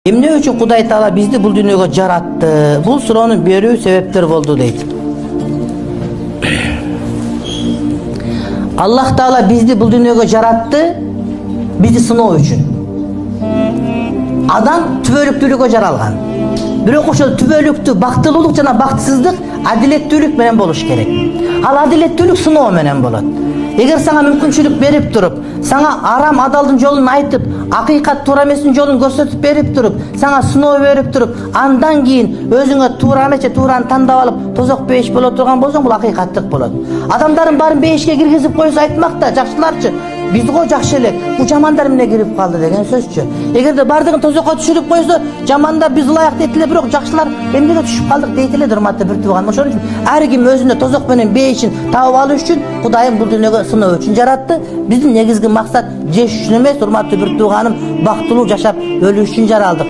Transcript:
Эмне үчүн Кудай Таала бизди бул дүйнөгө жаратты? Бул суроонун берүү себептер болду дейт. Аллах Таала бизди бул дүйнөгө жаратты, бизди сыноо үчүн. Адам түбөлүктүүлүккө жаралган. Бирок ошол түбөлүктүү бактылуулук жана бактысыздык адилеттүүлүк менен болуш керек. Ал адилеттүүлүк сыноо менен болот. Эгер сага мүмкүнчүлүк берип туруп, сага арам адалдын жолун айтып, акыйкат туура эместин жолун көрсөтүп берип туруп, сага сыноо берип туруп, андан кийин өзүңө туура эмес же туураны тандап алып, тозок бейиш боло турган болсоң, бул акыйкаттык болот. Адамдардын баарын бейишке киргизип койсо айтмак да, жакшыларчы, биз го жакшы элек, бул жамандар эмне кирип калды деген сөзчү. Эгерде бардыгын тозокко түшүрүп койсо, жамандар биз ылайык дейт эле, бирок жакшылар эмнеге түшүп калдык дейт эле, урматтуу бир тууган. Ошон үчүн ар ким өзүнө тозок менен бейишин таап алыш үчүн Кудайым бул дүйнөгө сыноо үчүн жаратты. Биздин негизги максат жеш үчүн эмес, урматтуу бир тууганым, бактылуу жашап өлүш үчүн жаралдык.